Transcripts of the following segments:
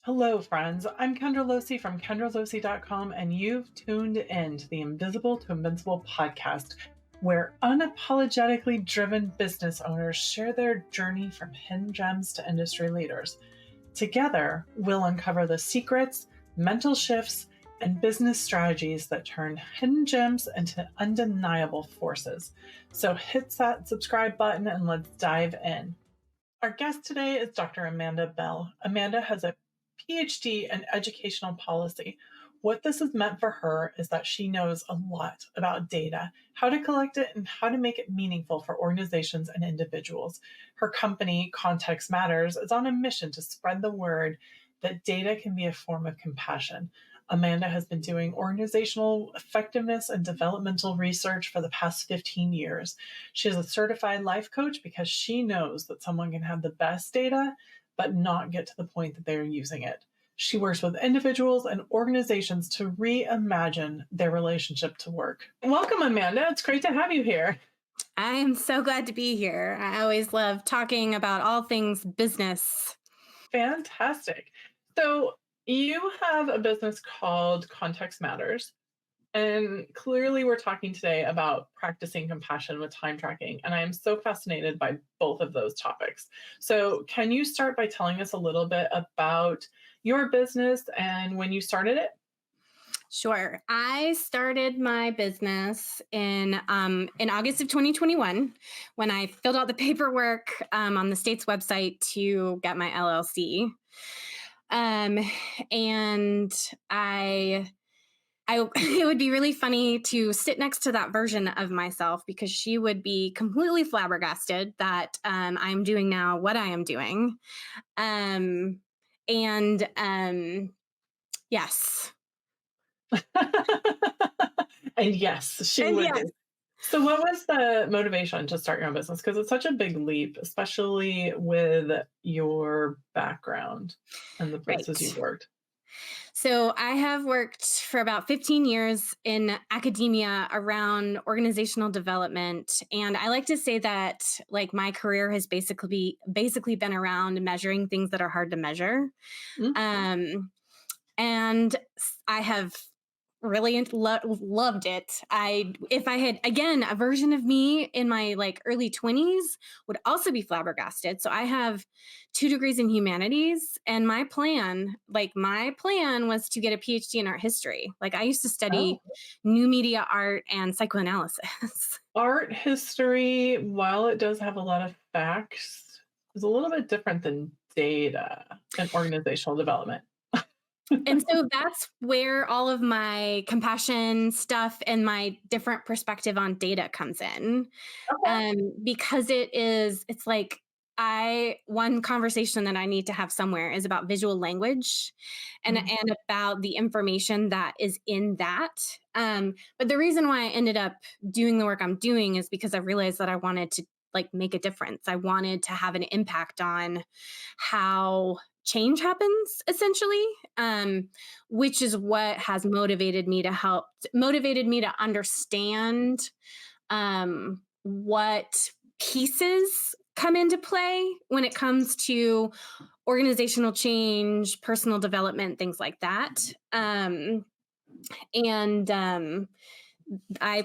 Hello, friends. I'm Kendra Losee from KendraLosee.com, and you've tuned in to the Invisible to Invincible podcast, where unapologetically driven business owners share their journey from hidden gems to industry leaders. Together, we'll uncover the secrets, mental shifts, and business strategies that turn hidden gems into undeniable forces. So hit that subscribe button and let's dive in. Our guest today is Dr. Amanda Bell. Amanda has a PhD in educational policy. What this has meant for her is that she knows a lot about data, how to collect it, and how to make it meaningful for organizations and individuals. Her company, Context Matters, is on a mission to spread the word that data can be a form of compassion. Amanda has been doing organizational effectiveness and developmental research for the past 15 years. She is a certified life coach because she knows that someone can have the best data, but not get to the point that they're using it. She works with individuals and organizations to reimagine their relationship to work. Welcome, Amanda. It's great to have you here. I am so glad to be here. I always love talking about all things business. Fantastic. So you have a business called Context Matters. And clearly, we're talking today about practicing compassion with time tracking. And I am so fascinated by both of those topics. So, can you start by telling us a little bit about your business and when you started it? Sure. I started my business in August of 2021 when I filled out the paperwork on the state's website to get my LLC. And it would be really funny to sit next to that version of myself because she would be completely flabbergasted that I'm doing now what I am doing. Yes. And yes, she would. Yes. So, what was the motivation to start your own business? Because it's such a big leap, especially with your background and the places you've worked. So I have worked for about 15 years in academia around organizational development. And I like to say that like my career has basically been around measuring things that are hard to measure. Mm-hmm. And I have really loved it. If I had, again, a version of me in my like early 20s would also be flabbergasted. So I have 2 degrees in humanities, and my plan was to get a PhD in art history. Like I used to study new media art and psychoanalysis. Art history, while it does have a lot of facts, is a little bit different than data and organizational development. And so that's where all of my compassion stuff and my different perspective on data comes in. Because it's like one conversation that I need to have somewhere is about visual language and about the information that is in that. But the reason why I ended up doing the work I'm doing is because I realized that I wanted to like make a difference. I wanted to have an impact on how change happens, essentially, which is what has motivated me to understand what pieces come into play when it comes to organizational change, personal development, things like that. I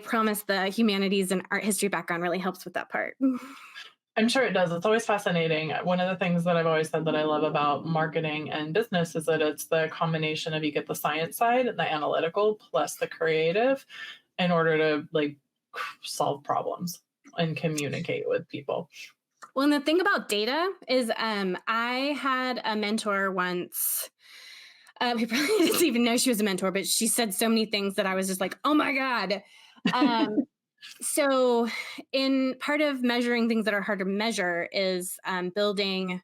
promise the humanities and art history background really helps with that part. I'm sure it does. It's always fascinating. One of the things that I've always said that I love about marketing and business is that it's the combination of you get the science side and the analytical plus the creative in order to like solve problems and communicate with people. Well, and the thing about data is I had a mentor once. He probably didn't even know she was a mentor, but she said so many things that I was just like, oh my God. So in part of measuring things that are hard to measure is building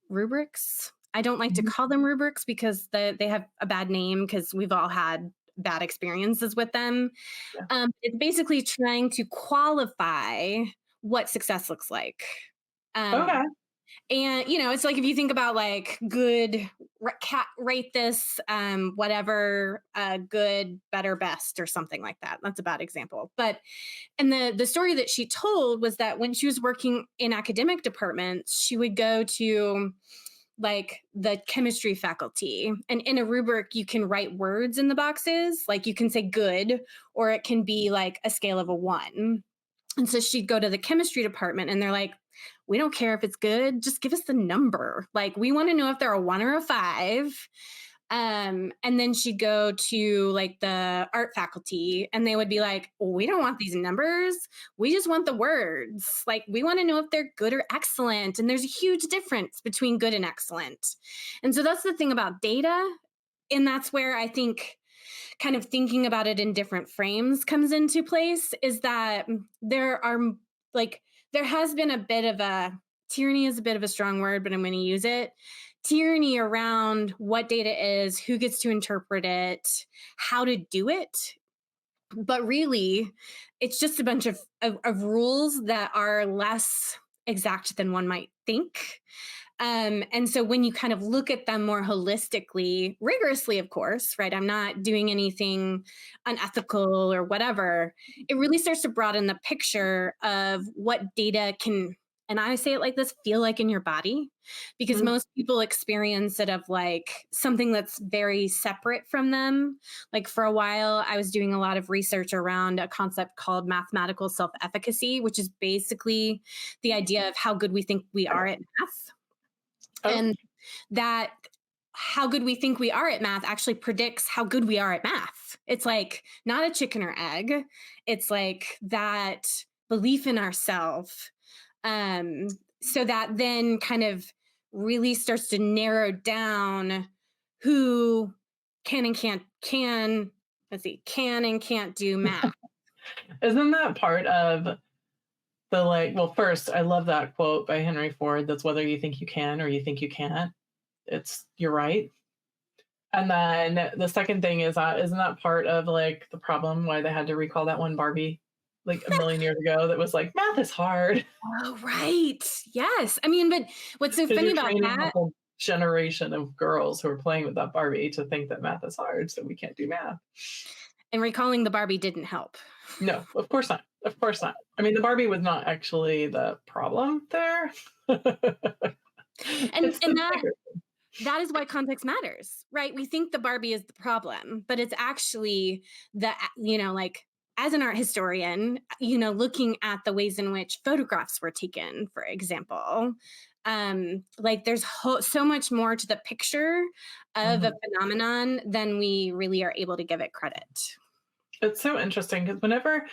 rubrics. I don't like to call them rubrics because they have a bad name because we've all had bad experiences with them. Yeah. It's basically trying to qualify what success looks like. Okay. And, it's like, if you think about like good, rate this, whatever, good, better, best, or something like that. That's a bad example. But, and the story that she told was that when she was working in academic departments, she would go to like the chemistry faculty. And in a rubric, you can write words in the boxes. Like you can say good, or it can be like a scale of a 1. And so she'd go to the chemistry department and they're like, we don't care if it's good, just give us the number. Like we want to know if they're a 1 or a 5. And then she'd go to like the art faculty and they would be like, we don't want these numbers. We just want the words. Like we want to know if they're good or excellent. And there's a huge difference between good and excellent. And so that's the thing about data. And that's where I think kind of thinking about it in different frames comes into place, is that there are like, there has been a bit of a tyranny is a bit of a strong word, but I'm going to use it. Tyranny around what data is, who gets to interpret it, how to do it. But really, it's just a bunch of rules that are less exact than one might think. And so when you kind of look at them more holistically, rigorously, of course, right? I'm not doing anything unethical or whatever. It really starts to broaden the picture of what data can, and I say it like this, feel like in your body, because Mm. most people experience it of like something that's very separate from them. Like for a while, I was doing a lot of research around a concept called mathematical self-efficacy, which is basically the idea of how good we think we are at math. Oh, And that how good we think we are at math actually predicts how good we are at math. It's like not a chicken or egg. It's like that belief in ourselves. So that then kind of really starts to narrow down who can and can't do math. isn't that part of the like, well, first, I love that quote by Henry Ford, that's whether you think you can or you think you can't. It's you're right. And then the second thing is that isn't that part of like the problem why they had to recall that one Barbie like a million years ago that was like math is hard Oh, right. Yes. I mean, but what's so because funny you're about training a that, whole generation of girls who are playing with that Barbie to think that math is hard, so we can't do math. and recalling the Barbie didn't help. No, of course not. Of course not. I mean, the Barbie was not actually the problem there. And It's and the that bigger. that is why context matters, right? We think the Barbie is the problem, but it's actually the, like as an art historian, looking at the ways in which photographs were taken, for example, like there's so much more to the picture of a Mhm. phenomenon than we really are able to give it credit. It's so interesting because whenever,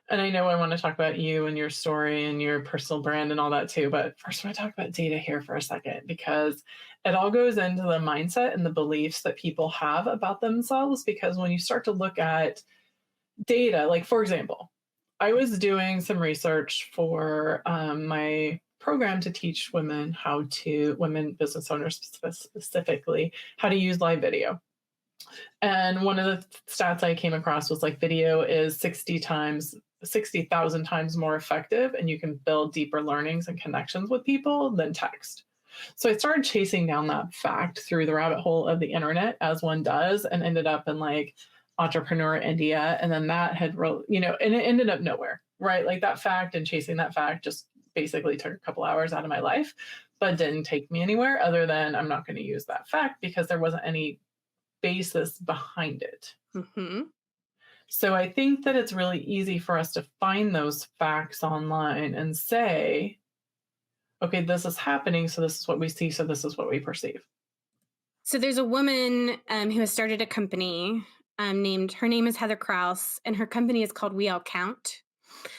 and I know I want to talk about you and your story and your personal brand and all that too, but first I want to talk about data here for a second because it all goes into the mindset and the beliefs that people have about themselves. Because when you start to look at data, like for example, I was doing some research for my program to teach women business owners specifically, how to use live video. And one of the stats I came across was like video is 60,000 times more effective, and you can build deeper learnings and connections with people than text. So I started chasing down that fact through the rabbit hole of the internet, as one does, and ended up in like Entrepreneur India. And then that had, and it ended up nowhere, right? Like that fact and chasing that fact just basically took a couple hours out of my life, but didn't take me anywhere other than I'm not going to use that fact because there wasn't any basis behind it. Mm-hmm. So I think that it's really easy for us to find those facts online and say, okay, this is happening. So this is what we see. So this is what we perceive. So there's a woman who has started a company her name is Heather Kraus, and her company is called We All Count.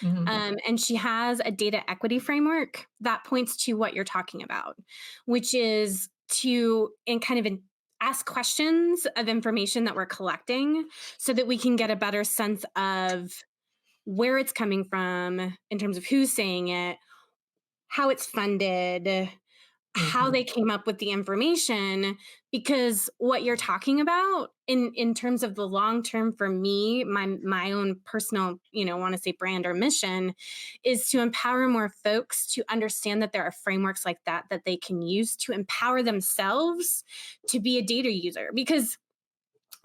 Mhm. And she has a data equity framework that points to what you're talking about, which is to ask questions of information that we're collecting so that we can get a better sense of where it's coming from in terms of who's saying it, how it's funded, how Mhm. they came up with the information. Because what you're talking about in terms of the long term, for me, my own personal, want to say brand or mission, is to empower more folks to understand that there are frameworks like that they can use to empower themselves to be a data user. Because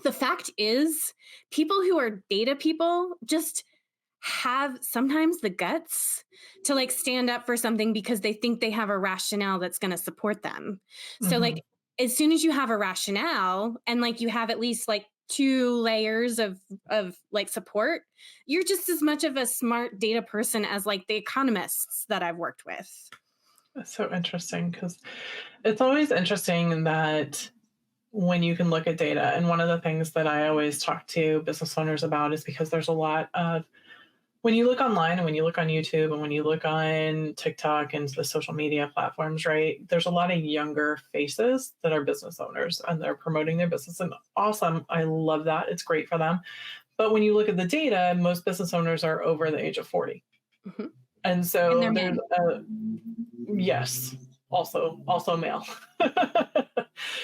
the fact is, people who are data people just have sometimes the guts to like stand up for something because they think they have a rationale that's going to support them. So Hmm. like as soon as you have a rationale and like you have at least like two layers of like support, you're just as much of a smart data person as like the economists that I've worked with. That's so interesting because it's always interesting that when you can look at data, and one of the things that I always talk to business owners about is because there's a lot of when you look online and when you look on YouTube and when you look on TikTok and the social media platforms, right? There's a lot of younger faces that are business owners and they're promoting their business. And awesome. I love that. It's great for them. But when you look at the data, most business owners are over the age of 40. Mhm. And And they're so there's men. a yes, also male.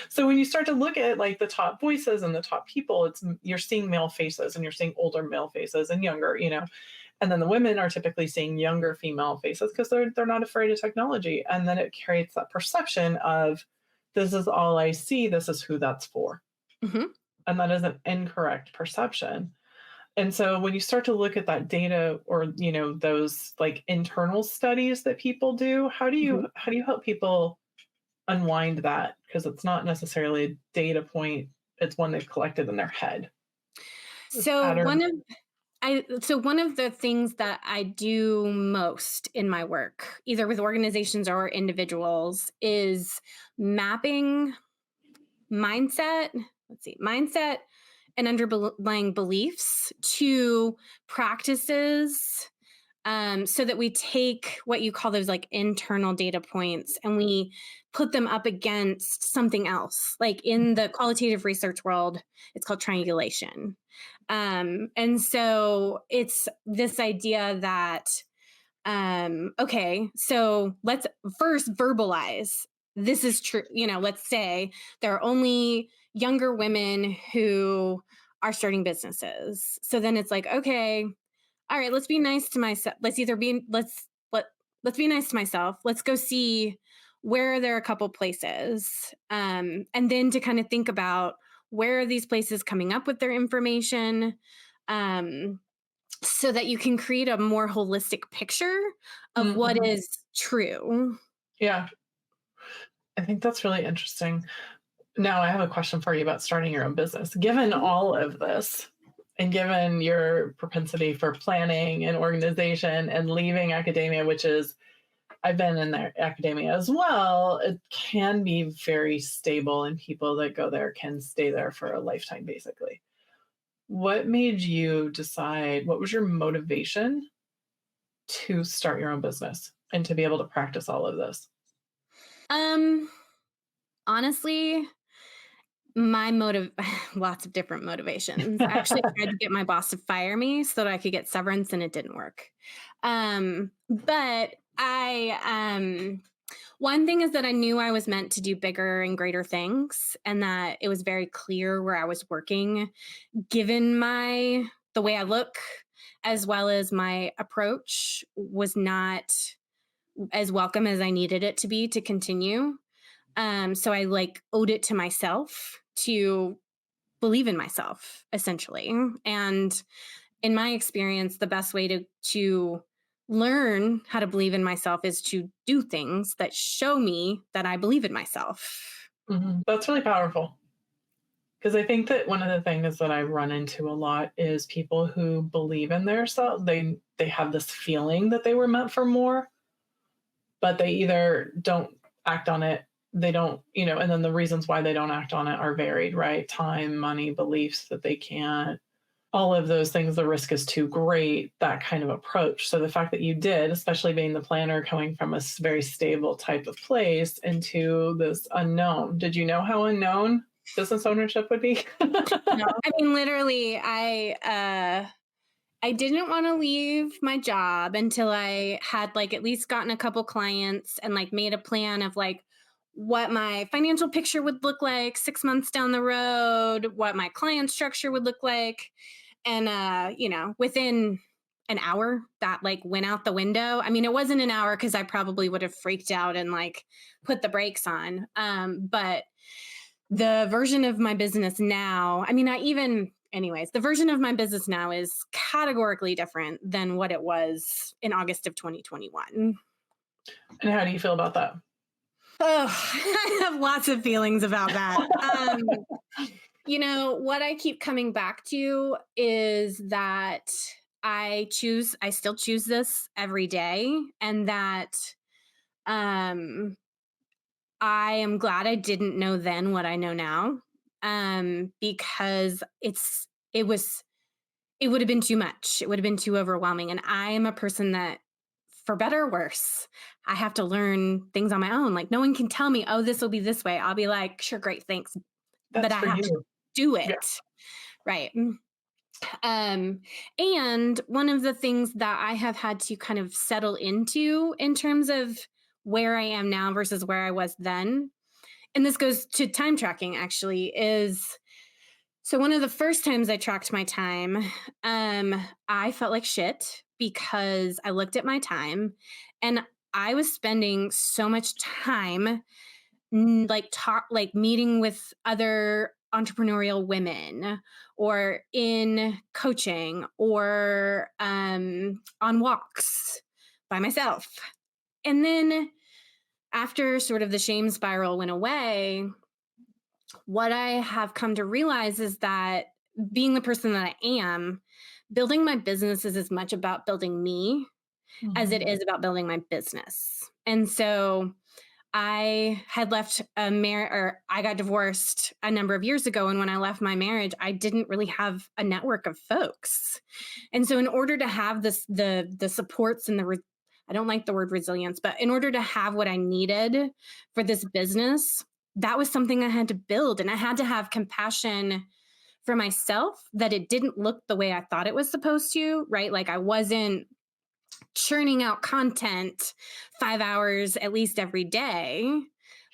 So when you start to look at like the top voices and the top people, it's you're seeing male faces and you're seeing older male faces and younger, and then the women are typically seeing younger female faces because they're not afraid of technology. And then it creates that perception of this is all I see, this is who that's for. Mhm. And that is an incorrect perception. And so when you start to look at that data or those like internal studies that people do, Mhm. how do you help people unwind that? Because it's not necessarily a data point, it's one they've collected in their head. This So pattern. one of the things that I do most in my work, either with organizations or individuals, is mapping mindset, mindset and underlying beliefs to practices, so that we take what you call those like internal data points and we put them up against something else. Like in the qualitative research world, it's called triangulation. And so it's this idea that, okay, so let's first verbalize this is true. Let's say there are only younger women who are starting businesses. So then it's like, okay, all right, let's be nice to myself. Let's be nice to myself. Let's go see where there are a couple places. And then to kind of think about where are these places coming up with their information. Um, so that you can create a more holistic picture of what Mhm. is true. Yeah, I think that's really interesting. Now, I have a question for you about starting your own business. Given all of this, and given your propensity for planning and organization and leaving academia, which is, I've been in there, academia as well, it can be very stable, and people that go there can stay there for a lifetime, basically. What made you decide? What was your motivation to start your own business and to be able to practice all of this? Um, honestly, my motive lots of different motivations. I actually tried to get my boss to fire me so that I could get severance and it didn't work. But one thing is that I knew I was meant to do bigger and greater things and that it was very clear where I was working given the way I look as well as my approach was not as welcome as I needed it to be to continue. So I like owed it to myself to believe in myself, essentially. And in my experience, the best way to learn how to believe in myself is to do things that show me that I believe in myself. Mhm. That's really powerful. Because I think that one of the things that I run into a lot is people who believe in their self. They have this feeling that they were meant for more, but they either don't act on it, they don't, and then the reasons why they don't act on it are varied, right? Time, money, beliefs that they can't, all of those things, the risk is too great, that kind of approach. So the fact that you did, especially being the planner, coming from a very stable type of place into this unknown, did you know how unknown business ownership would be? No, I mean, literally, I didn't want to leave my job until I had like at least gotten a couple clients and like made a plan of like what my financial picture would look like 6 months down the road, what my client structure would look like. And within an hour that like went out the window. I mean, it wasn't an hour because I probably would have freaked out and like put the brakes on. But the version of my business now, I mean, anyways, the version of my business now is categorically different than what it was in August of 2021. And how do you feel about that? Oh, I have lots of feelings about that. What I keep coming back to is that I still choose this every day, and that um, I am glad I didn't know then what I know now, because it would have been too much. It would have been too overwhelming. And I am a person that, for better or worse, I have to learn things on my own. Like, no one can tell me, oh, this will be this way. I'll be like, sure, great, thanks. But That's I for have to you. do Yeah. it. Right. And one of the things that I have had to kind of settle into in terms of where I am now versus where I was then, and this goes to time tracking actually, is so one of the first times I tracked my time, I felt like shit because I looked at my time and I was spending so much time like meeting with other entrepreneurial women or in coaching or on walks by myself. And then after sort of the shame spiral went away, what I have come to realize is that being the person that I am, building my business is as much about building me as it Mhm. is about building my business. And so I had left a marriage, or I got divorced a number of years ago. And when I left my marriage, I didn't really have a network of folks. And so in order to have the supports and I don't like the word resilience, but in order to have what I needed for this business, that was something I had to build. And I had to have compassion for myself that it didn't look the way I thought it was supposed to, right? Like I wasn't churning out content 5 hours at least every day,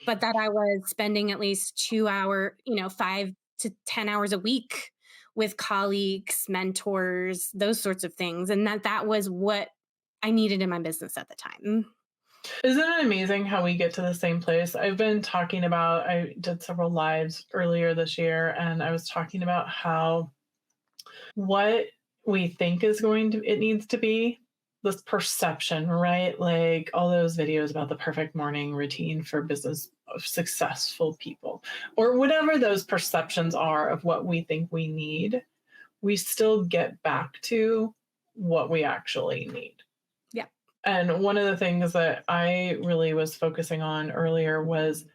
but that I was spending at least 2 hour, 5 to 10 hours a week with colleagues, mentors, those sorts of things. And that was what I needed in my business at the time. Isn't it amazing how we get to the same place? I've been talking about, I did several lives earlier this year, and I was talking about how what we think is it needs to be this perception, right? Like all those videos about the perfect morning routine for business of successful people, or whatever those perceptions are of what we think we need, we still get back to what we actually need. Yeah. And one of the things that I really was focusing on earlier was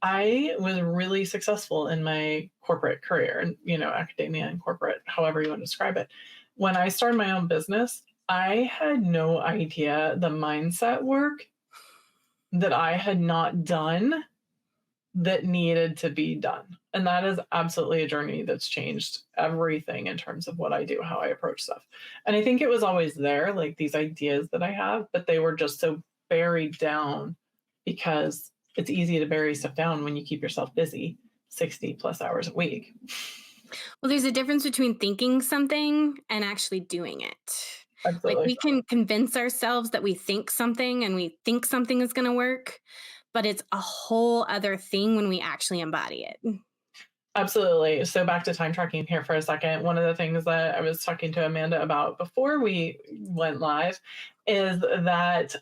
I was really successful in my corporate career and, academia and corporate, however you want to describe it. When I started my own business, I had no idea the mindset work that I had not done that needed to be done. And that is absolutely a journey that's changed everything in terms of what I do, how I approach stuff. And I think it was always there, like these ideas that I have, but they were just so buried down because it's easy to bury stuff down when you keep yourself busy 60 plus hours a week. Well, there's a difference between thinking something and actually doing it. Like Absolutely. we can convince ourselves that we think something and we think something is going to work, but it's a whole other thing when we actually embody it. Absolutely. So back to time tracking here for a second. One of the things that I was talking to Amanda about before we went live is that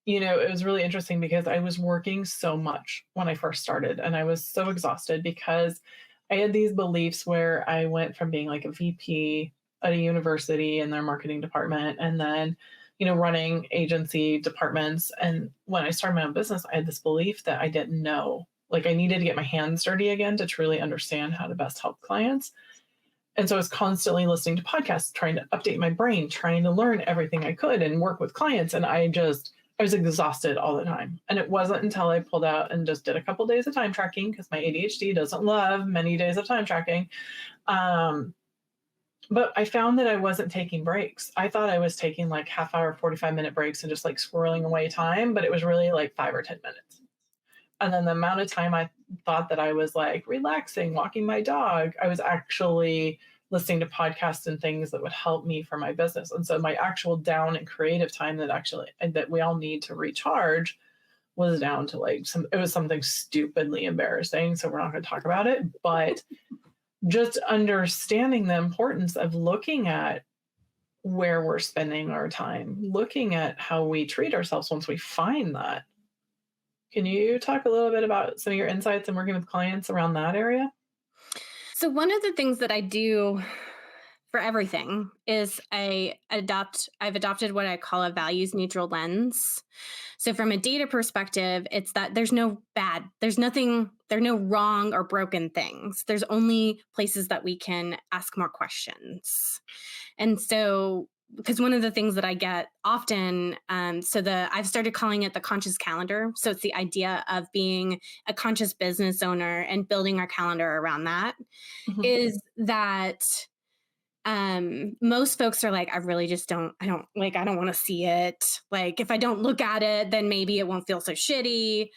it was really interesting because I was working so much when I first started and I was so exhausted because I had these beliefs where I went from being like a VP at a university in their marketing department and then, running agency departments. And when I started my own business, I had this belief that I didn't know. Like I needed to get my hands dirty again to truly understand how to best help clients. And so I was constantly listening to podcasts, trying to update my brain, trying to learn everything I could and work with clients. And I was exhausted all the time. And it wasn't until I pulled out and just did a couple days of time tracking because my ADHD doesn't love many days of time tracking. But I found that I wasn't taking breaks. I thought I was taking like half hour, 45-minute breaks and just like squirreling away time, but it was really like 5 or 10 minutes. And then the amount of time I thought that I was like relaxing, walking my dog, I was actually listening to podcasts and things that would help me for my business. And so my actual down and creative time that we all need to recharge was down to it was something stupidly embarrassing. So we're not going to talk about it, but just understanding the importance of looking at where we're spending our time, looking at how we treat ourselves once we find that. Can you talk a little bit about some of your insights and working with clients around that area? So one of the things that I do for everything is I've adopted what I call a values neutral lens. So from a data perspective, it's that there are no wrong or broken things. There's only places that we can ask more questions. And so, because one of the things that I get often, I've started calling it the conscious calendar. So it's the idea of being a conscious business owner and building our calendar around that. Mhm. Is that most folks are like, I really just I don't want to see it. Like, if I don't look at it, then maybe it won't feel so shitty.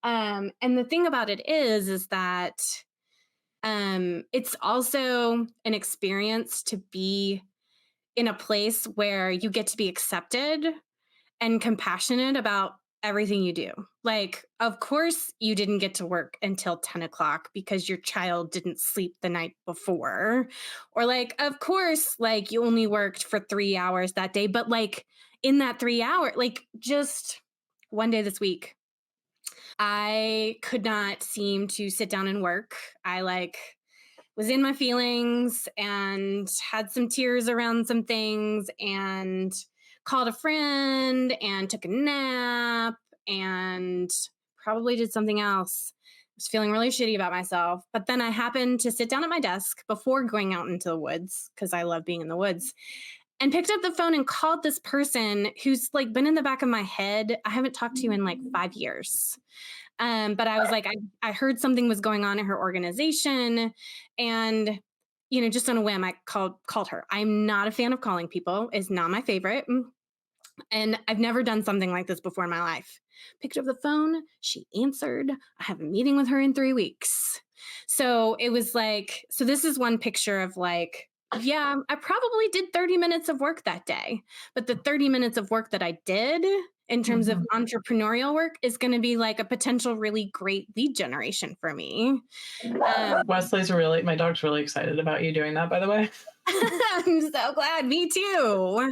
And the thing about it is that it's also an experience to be in a place where you get to be accepted and compassionate about everything you do. Like, of course, you didn't get to work until 10 o'clock because your child didn't sleep the night before. Or, like, of course, like, you only worked for 3 hours that day. But, like, in that 3 hour, like, just one day this week, I could not seem to sit down and work. I, like, was in my feelings and had some tears around some things and called a friend and took a nap and probably did something else. I was feeling really shitty about myself. But then I happened to sit down at my desk before going out into the woods because I love being in the woods and picked up the phone and called this person who's like been in the back of my head. I haven't talked to in like 5 years. But I was like, I heard something was going on in her organization, and just on a whim, I called her. I'm not a fan of calling people; is not my favorite, and I've never done something like this before in my life. Picked up the phone, she answered. I have a meeting with her in 3 weeks. So it was like, so this is one picture of like, yeah, I probably did 30 minutes of work that day, but the 30 minutes of work that I did in terms of Mhm. entrepreneurial work is going to be like a potential really great lead generation for me. My dog's really excited about you doing that, by the way. I'm so glad. Me too.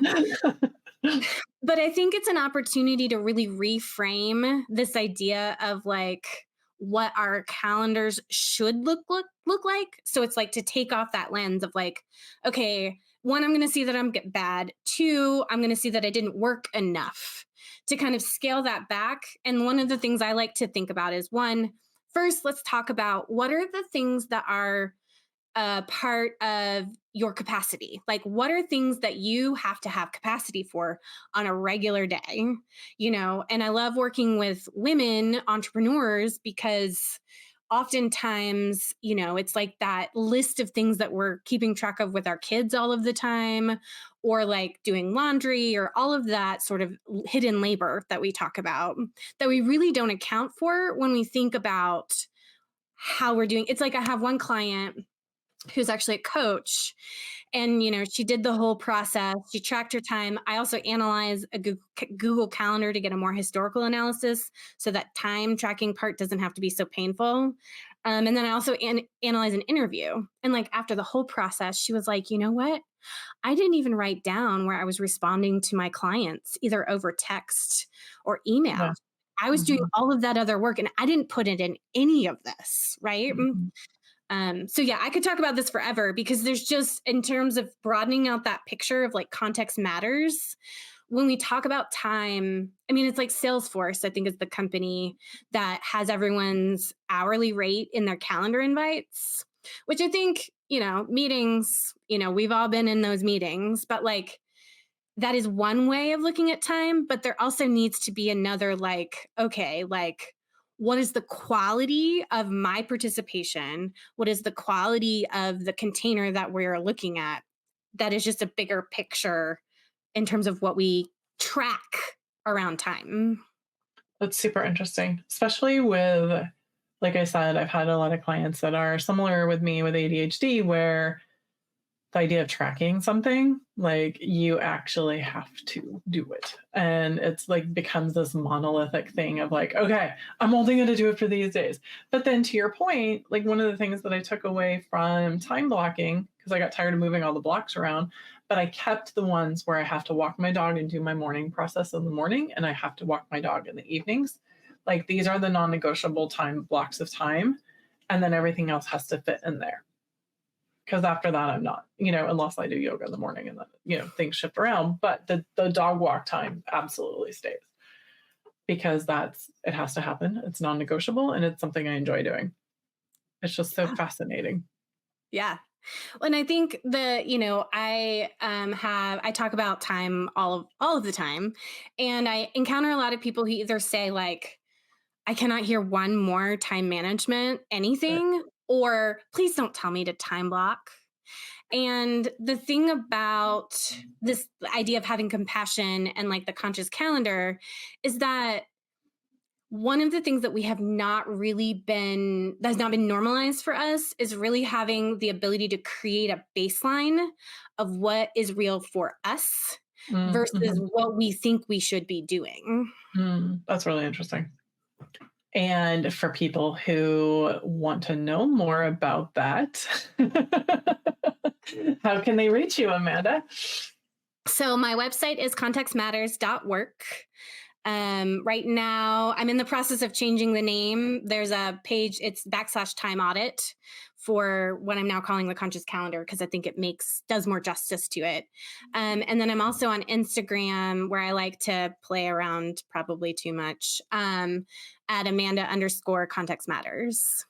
But I think it's an opportunity to really reframe this idea of like what our calendars should look like. So it's like to take off that lens of like, okay, one, I'm going to see that I'm bad. Two, I'm going to see that I didn't work enough to kind of scale that back. And one of the things I like to think about is one, first, let's talk about what are the things that are a part of your capacity. Like, what are things that you have to have capacity for on a regular day? And I love working with women entrepreneurs because oftentimes, it's like that list of things that we're keeping track of with our kids all of the time, or like doing laundry, or all of that sort of hidden labor that we talk about that we really don't account for when we think about how we're doing. It's like I have one client who's actually a coach, and she did the whole process. She tracked her time. I also analyze a Google calendar to get a more historical analysis so that time tracking part doesn't have to be so painful. And then I also analyze an interview, and like after the whole process, she was like, you know what, I didn't even write down where I was responding to my clients either over text or email. Yeah. I was doing Mhm. all of that other work and I didn't put it in any of this, right? Mhm. So yeah, I could talk about this forever because there's just, in terms of broadening out that picture of like context matters. When we talk about time, I mean, it's like Salesforce, I think, is the company that has everyone's hourly rate in their calendar invites, which I think, meetings, we've all been in those meetings, but like that is one way of looking at time. But there also needs to be another, like, okay, like, what is the quality of my participation? What is the quality of the container that we're looking at? That is just a bigger picture in terms of what we track around time. That's super interesting, especially with, like I said, I've had a lot of clients that are similar with me with ADHD, where the idea of tracking something, like you actually have to do it. And it's like becomes this monolithic thing of like, okay, I'm only going to do it for these days. But then to your point, like one of the things that I took away from time blocking, because I got tired of moving all the blocks around, but I kept the ones where I have to walk my dog and do my morning process in the morning, and I have to walk my dog in the evenings. Like these are the non negotiable time blocks of time. And then everything else has to fit in there because after that I'm not, unless I do yoga in the morning and then, things shift around. But the dog walk time absolutely stays because it has to happen. It's non-negotiable and it's something I enjoy doing. It's just so fascinating. Yeah. And I think I talk about time all of the time. And I encounter a lot of people who either say like, I cannot hear one more time management, Right. anything, or please don't tell me to time block. And the thing about this idea of having compassion and like the conscious calendar is that one of the things that we have not really been, that's not been normalized for us is really having the ability to create a baseline of what is real for us versus Mm-hmm. what we think we should be doing. That's really interesting. And for people who want to know more about that, how can they reach you, Amanda? So my website is contextmatters.work. Right now, I'm in the process of changing the name. There's a page, it's /time audit for what I'm now calling the conscious calendar because I think it does more justice to it. And then I'm also on Instagram where I like to play around probably too much at Amanda_context matters.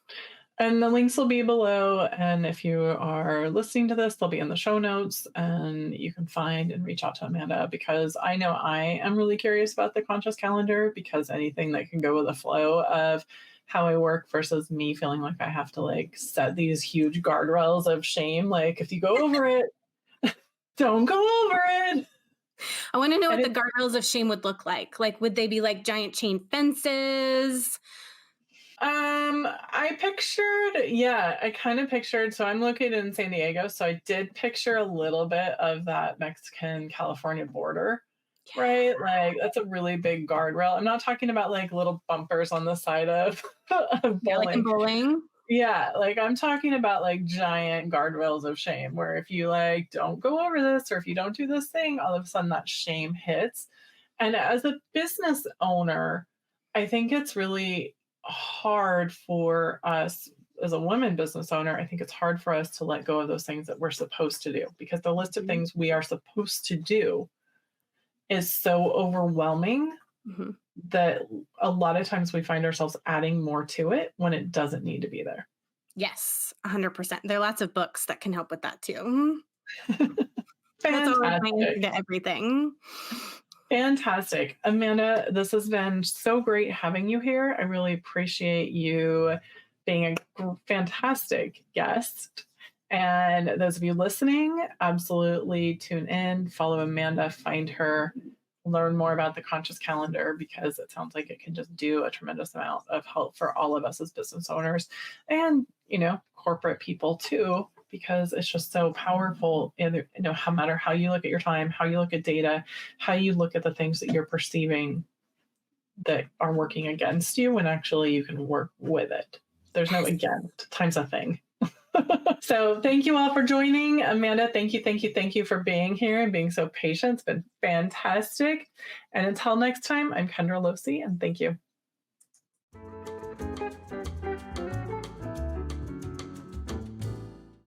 And the links will be below. And if you are listening to this, they'll be in the show notes and you can find and reach out to Amanda because I know I am really curious about the conscious calendar because anything that can go with the flow of how I work versus me feeling like I have to like set these huge guardrails of shame. Like if you go over it, don't go over it. I want to know And what the guardrails of shame would look like. Like, would they be like giant chain fences? I kind of pictured, so I'm located in San Diego, so I did picture a little bit of that Mexican California border, right? Like that's a really big guardrail. I'm not talking about like little bumpers on the side of, of Yeah, like in bowling. bowling. Yeah, like I'm talking about like giant guardrails of shame where if you like don't go over this or if you don't do this thing, all of a sudden that shame hits. And as a business owner, I think it's really hard for us as a woman business owner. I think it's hard for us to let go of those things that we're supposed to do because the list of Mhm. things we are supposed to do is so overwhelming Mhm. that a lot of times we find ourselves adding more to it when it doesn't need to be there. Yes, 100%. There are lots of books that can help with that too. That's always my answer Fantastic. to everything. Fantastic. Amanda, this has been so great having you here. I really appreciate you being a fantastic guest. And those of you listening, absolutely tune in, follow Amanda, find her, learn more about the conscious calendar because it sounds like it can just do a tremendous amount of help for all of us as business owners and, corporate people too, because it's just so powerful. And, no matter how you look at your time, how you look at data, how you look at the things that you're perceiving that are working against you, when actually you can work with it. There's no against, time's a thing. So thank you all for joining. Amanda, thank you for being here and being so patient. It's been fantastic. And until next time, I'm Kendra Losee, and thank you.